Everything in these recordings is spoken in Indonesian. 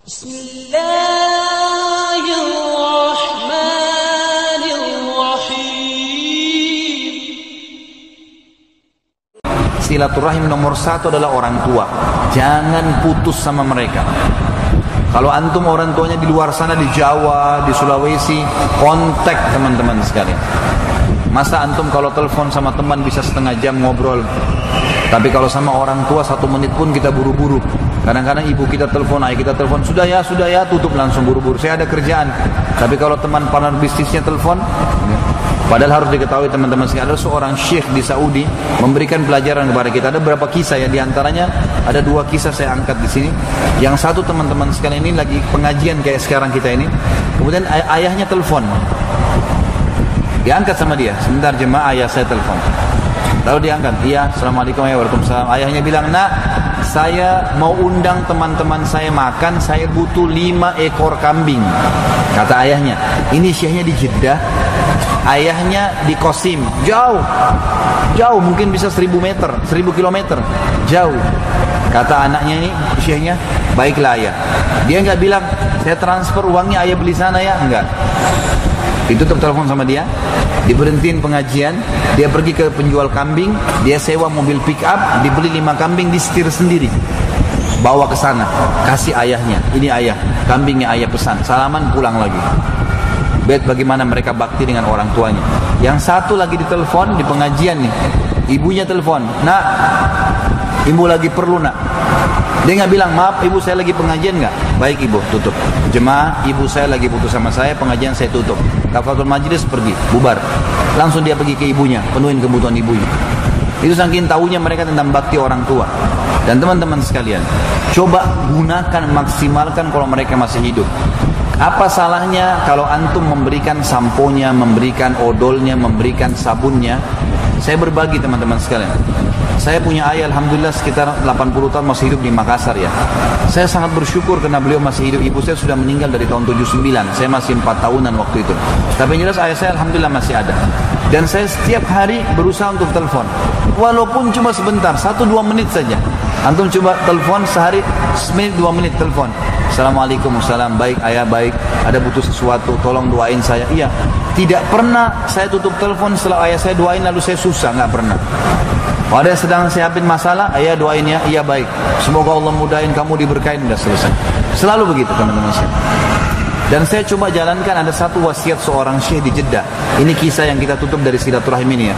Bismillahirrahmanirrahim. Silaturahim nomor satu adalah orang tua. Jangan putus sama mereka. Kalau antum orang tuanya di luar sana, di Jawa, di Sulawesi, kontak teman-teman sekalian. Masa antum kalau telepon sama teman bisa setengah jam ngobrol, tapi kalau sama orang tua 1 menit pun kita buru-buru. Kadang-kadang ibu kita telepon, ayah kita telepon, sudah ya, tutup langsung buru-buru. Saya ada kerjaan. Tapi kalau teman partner bisnisnya telepon, padahal harus diketahui teman-teman sekalian, ada seorang syekh di Saudi memberikan pelajaran kepada kita. Ada beberapa kisah ya, diantaranya ada 2 kisah saya angkat di sini. Yang satu teman-teman sekalian ini lagi pengajian kayak sekarang kita ini, kemudian ayahnya telepon, diangkat sama dia, sebentar jemaah, ayah saya telepon. Lalu diangkat, iya, assalamualaikum warahmatullahi wabarakatuh. Ayahnya bilang, nak, saya mau undang teman-teman saya makan, saya butuh 5 ekor kambing. Kata ayahnya, ini syekhnya di Jeddah, ayahnya di Qasim, jauh, mungkin bisa 1000 meter, 1000 kilometer, jauh. Kata anaknya ini, syekhnya, baiklah ayah. Dia nggak bilang, saya transfer uangnya, ayah beli sana ya, enggak. Ditutup telepon sama dia, diberhentiin pengajian, dia pergi ke penjual kambing, dia sewa mobil pick up, dibeli 5 kambing, disetir sendiri, bawa ke sana, kasih ayahnya, ini ayah, kambingnya ayah pesan, salaman pulang lagi. Bet bagaimana mereka bakti dengan orang tuanya. Yang satu lagi ditelepon di pengajian nih, ibunya telepon, nak, ibu lagi perlu nak. Dia nggak bilang, maaf ibu saya lagi pengajian nggak? Baik ibu, tutup. Jemaah, ibu saya lagi butuh sama saya, pengajian saya tutup. Kafaratul majlis pergi, bubar. Langsung dia pergi ke ibunya, penuhin kebutuhan ibunya. Itu saking tahunya mereka tentang bakti orang tua. Dan teman-teman sekalian, coba gunakan, maksimalkan kalau mereka masih hidup. Apa salahnya kalau antum memberikan samponya, memberikan odolnya, memberikan sabunnya? Saya berbagi teman-teman sekalian. Saya punya ayah, alhamdulillah sekitar 80 tahun masih hidup di Makassar ya. Saya sangat bersyukur karena beliau masih hidup. Ibu saya sudah meninggal dari tahun 79. Saya masih 4 tahunan waktu itu. Tapi yang jelas ayah saya alhamdulillah masih ada. Dan saya setiap hari berusaha untuk telepon. Walaupun cuma sebentar, 1-2 menit saja. Antum coba telepon sehari, semenit 2 menit telepon. Assalamualaikum, salam, baik ayah, baik. Ada butuh sesuatu, tolong doain saya. Iya. Tidak pernah saya tutup telepon setelah ayah saya doain lalu saya susah, nggak pernah. Kalau ada yang sedang siapin masalah, ayah doain ya, iya baik. Semoga Allah mudahin kamu diberkahin, udah selesai. Selalu begitu teman-teman saya. Dan saya coba jalankan, ada satu wasiat seorang syekh di Jeddah. Ini kisah yang kita tutup dari silaturahim ini ya.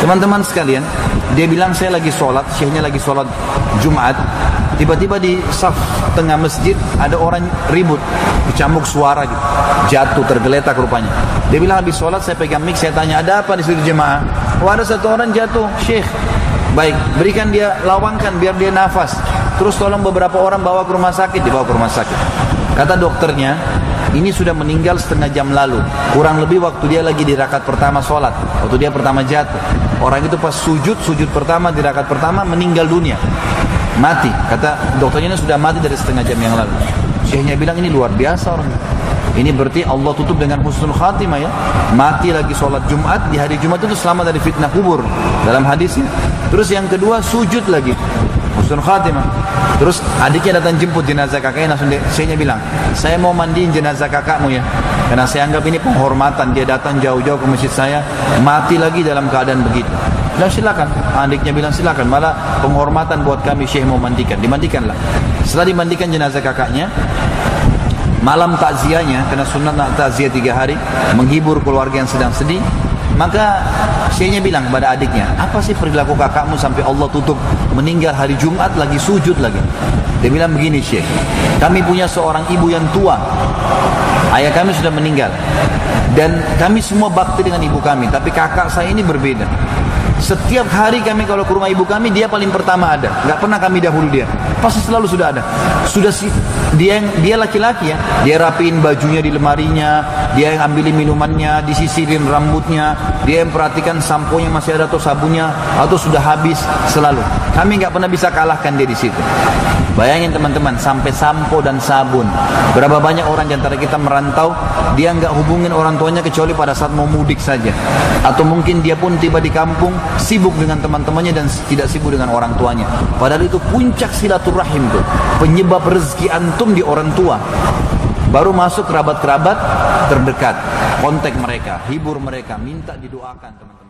Teman-teman sekalian, dia bilang saya lagi sholat, syekhnya lagi sholat Jumat. Tiba-tiba di saf tengah masjid ada orang ribut, dicambuk suara gitu, jatuh tergeletak rupanya. Dia bilang habis sholat saya pegang mic, saya tanya ada apa di situ jemaah? Oh ada satu orang jatuh, syekh. Baik, berikan dia, lawangkan biar dia nafas. Terus tolong beberapa orang bawa ke rumah sakit, dibawa ke rumah sakit. Kata dokternya, ini sudah meninggal setengah jam lalu. Kurang lebih waktu dia lagi di rakaat pertama sholat, waktu dia pertama jatuh. Orang itu pas sujud pertama di rakaat pertama meninggal dunia. Mati, kata dokternya ini sudah mati dari setengah jam yang lalu. Syekhnya bilang ini luar biasa orang. Ini berarti Allah tutup dengan husnul khatimah ya. Mati lagi sholat Jumat, di hari Jumat itu selamat dari fitnah kubur dalam hadisnya. Terus yang kedua sujud lagi, husnul khatimah. Terus adiknya datang jemput jenazah kakaknya, langsung syekhnya bilang, saya mau mandiin jenazah kakakmu ya, karena saya anggap ini penghormatan. Dia datang jauh-jauh ke masjid saya, mati lagi dalam keadaan begitu. Dan silakan, adiknya bilang silakan, malah penghormatan buat kami syekh mau mandikan, dimandikanlah. Setelah dimandikan jenazah kakaknya, malam takziahnya, karena sunat takziah 3 hari, menghibur keluarga yang sedang sedih, maka syekhnya bilang kepada adiknya, apa sih perilaku kakakmu sampai Allah tutup, meninggal hari Jumat lagi sujud lagi. Dia bilang begini syekh, kami punya seorang ibu yang tua, ayah kami sudah meninggal, dan kami semua bakti dengan ibu kami, tapi kakak saya ini berbeda. Setiap hari kami kalau ke rumah ibu kami, dia paling pertama ada, nggak pernah kami dahulu dia, pasti selalu sudah ada. Dia laki-laki ya, dia rapiin bajunya di lemarinya, dia yang ambilin minumannya, disisirin rambutnya, dia yang perhatikan samponya masih ada atau sabunnya atau sudah habis, selalu. Kami nggak pernah bisa kalahkan dia di situ. Bayangin teman-teman, sampai sampo dan sabun. Berapa banyak orang di antara kita merantau, dia nggak hubungin orang tuanya kecuali pada saat mau mudik saja, atau mungkin dia pun tiba di kampung sibuk dengan teman-temannya dan tidak sibuk dengan orang tuanya. Padahal itu puncak silaturahmi silaturahim tuh. Penyebab rezeki antum di orang tua. Baru masuk kerabat-kerabat terdekat. Kontak mereka, hibur mereka, minta didoakan teman-teman.